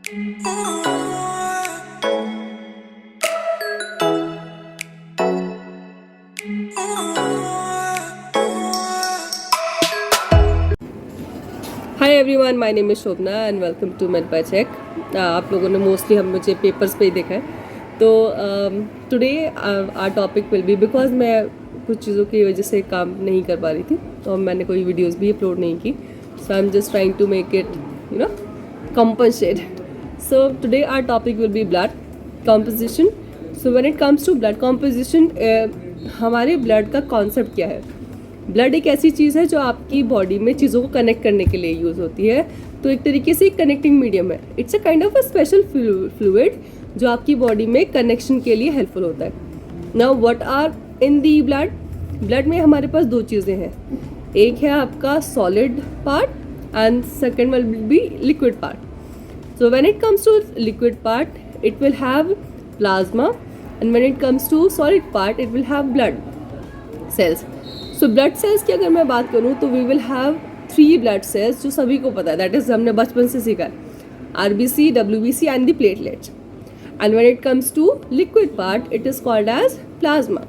Hi everyone, my name is Shobhana and welcome to made by check. आप लोगों ने mostly हम मुझे पेपर्स पे ही देखा है। तो today our topic will be, because मैं कुछ चीज़ों की वजह से काम नहीं कर पा रही थी और मैंने कोई वीडियोस भी अपलोड नहीं की, so I am just trying to make it compensate. So today our topic will be blood composition. So when it comes to blood composition, हमारे ब्लड का कॉन्सेप्ट क्या है? ब्लड एक ऐसी चीज़ है जो आपकी बॉडी में चीज़ों को कनेक्ट करने के लिए यूज़ होती है, तो एक तरीके से एक कनेक्टिंग मीडियम है। It's a kind of a special fluid जो आपकी बॉडी में कनेक्शन के लिए हेल्पफुल होता है। Now what are in the blood? Blood में हमारे पास दो चीज़ें हैं, एक है आपका solid part and second will be liquid part. So when it comes to liquid part, it will have plasma, and when it comes to solid part, it will have blood cells. So blood cells की अगर मैं बात करूँ तो we will have 3 blood cells जो सभी को पता है, that is हमने बचपन से सीखा है, RBC, WBC and the platelets. And when it comes to liquid part, it is called as plasma.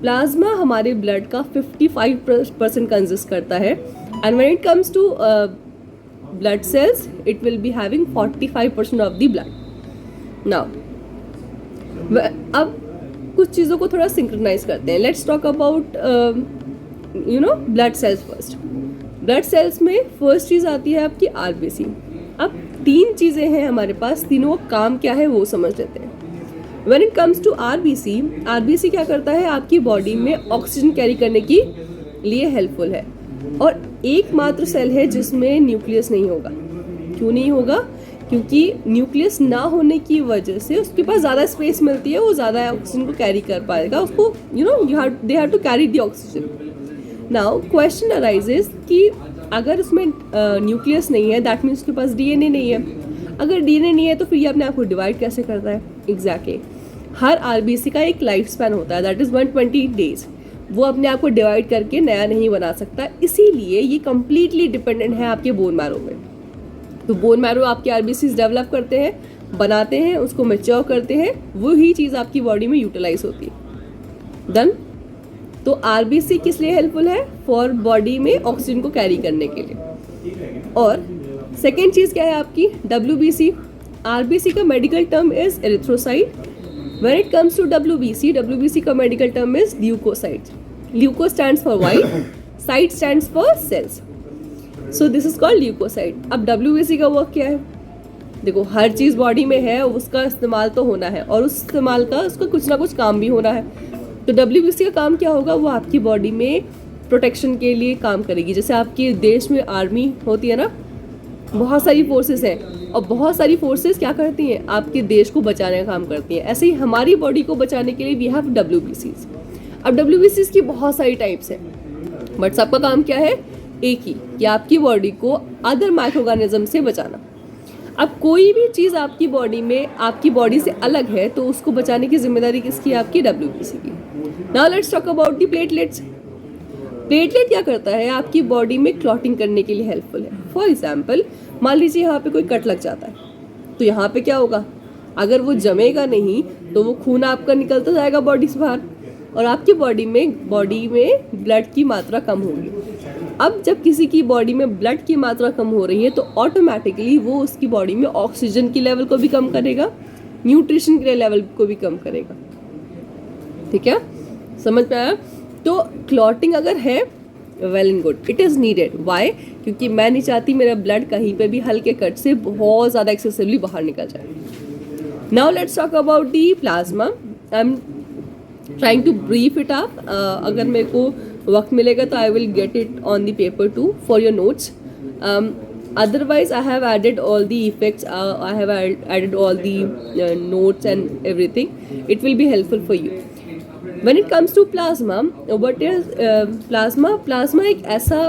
Plasma हमारे blood का 55% कंसिस्ट करता है, and when it comes to blood cells, it will be having 45% of the blood. Now, अब कुछ चीज़ों को थोड़ा synchronise करते हैं. Let's talk about blood cells first. Blood cells में फर्स्ट चीज़ आती है आपकी RBC. अब 3 चीज़ें हैं हमारे पास, तीनों का काम क्या है वो समझ लेते हैं. When it comes to RBC क्या करता है? आपकी बॉडी में ऑक्सीजन कैरी करने की लिए हेल्पफुल है, और एकमात्र सेल है जिसमें न्यूक्लियस नहीं होगा. क्यों नहीं होगा? क्योंकि न्यूक्लियस ना होने की वजह से उसके पास ज़्यादा स्पेस मिलती है, वो ज़्यादा ऑक्सीजन को कैरी कर पाएगा. उसको they have to carry the oxygen. Now question arises कि अगर उसमें न्यूक्लियस नहीं है, दैट मीन्स उसके पास DNA नहीं है. अगर DNA नहीं है तो फिर ये अपने आप को डिवाइड कैसे करता है? एग्जैक्टली हर RBC का एक लाइफ स्पैन होता है, दैट इज़ 120 डेज. वो अपने आप को डिवाइड करके नया नहीं बना सकता, इसीलिए ये कम्प्लीटली डिपेंडेंट है आपके बोन मैरो पे. तो बोन मैरो आपके RBCs डेवलप करते हैं, बनाते हैं, उसको मैच्योर करते हैं, वही चीज़ आपकी बॉडी में यूटिलाइज होती है. डन. तो RBC किस लिए हेल्पफुल है? फॉर बॉडी में ऑक्सीजन को कैरी करने के लिए. और सेकेंड चीज़ क्या है आपकी? WBC. RBC का medical term is erythrocyte. When it comes to WBC का medical term is leukocyte. Leuko stands for white, cyte stands for cells. So this is called leukocyte. अब WBC का वर्क क्या है? देखो, हर चीज़ बॉडी में है, उसका इस्तेमाल तो होना है, और उस इस्तेमाल का उसका कुछ ना कुछ काम भी होना है. तो WBC का काम क्या होगा? वो आपकी बॉडी में प्रोटेक्शन के लिए काम करेगी. जैसे आपके देश में आर्मी होती है ना, बहुत सारी फोर्सेस हैं, और बहुत सारी फोर्सेस क्या करती हैं? आपके देश को बचाने का काम करती हैं. ऐसे ही हमारी बॉडी को बचाने के लिए वी हैव WBCs. अब WBCs की बहुत सारी टाइप्स हैं, बट सबका काम क्या है? एक ही, कि आपकी बॉडी को अदर माइक्रो ऑर्गेनिज्म से बचाना. अब कोई भी चीज़ आपकी बॉडी में आपकी बॉडी से अलग है तो उसको बचाने की जिम्मेदारी किसकी? आपकी WBC की. Now let's talk about the platelets. Platelet क्या करता है? आपकी बॉडी में क्लॉटिंग करने के लिए हेल्पफुल है. फॉर एग्जाम्पल, मान लीजिए यहाँ पे कोई कट लग जाता है, तो यहाँ पे क्या होगा? अगर वो जमेगा नहीं तो वो खून आपका निकलता जाएगा बॉडी से बाहर, और आपकी बॉडी में ब्लड की मात्रा कम होगी. अब जब किसी की बॉडी में ब्लड की मात्रा कम हो रही है तो ऑटोमेटिकली वो उसकी बॉडी में ऑक्सीजन की लेवल को भी कम करेगा, न्यूट्रिशन के लेवल को भी कम करेगा. ठीक है, समझ में आया? तो क्लॉटिंग अगर है, well and good, it is needed. Why? क्योंकि मैं नहीं चाहती मेरा ब्लड कहीं पे भी हल्के कट से बहुत ज़्यादा एक्सेसिवली बाहर निकल जाए. Now let's talk about the plasma. I am trying to brief it up. अगर मेरे को वक्त मिलेगा तो I will get it on the paper to for your notes. Otherwise, I have added all the effects. I have added all the notes and everything. It will be helpful for you. When it comes to plasma, what is plasma? Plasma एक ऐसा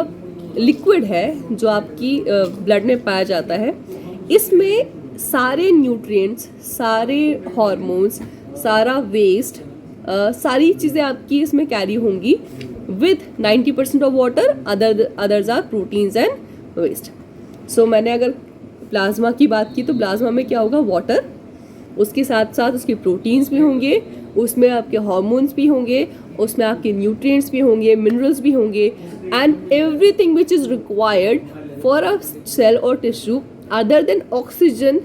liquid है जो आपकी blood में पाया जाता है. इसमें सारे न्यूट्रिएंट्स, सारे हार्मोन्स, सारा वेस्ट, सारी चीज़ें आपकी इसमें कैरी होंगी with 90% of water, others are proteins and waste. So मैंने अगर प्लाज्मा की बात की तो प्लाज्मा में क्या होगा, वाटर, उसके साथ साथ उसके प्रोटीन्स भी होंगे, उसमें आपके हार्मोन्स भी होंगे, उसमें आपके न्यूट्रिएंट्स भी होंगे, मिनरल्स भी होंगे, and everything which is required for a cell और tissue other than oxygen,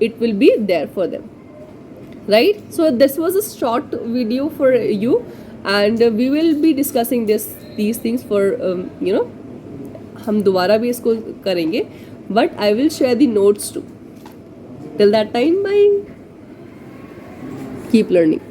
it will be there for them, right? So this was a short video for you, and we will be discussing these things for हम दोबारा भी इसको करेंगे, but I will share the notes too. Till that time, bye. Keep learning.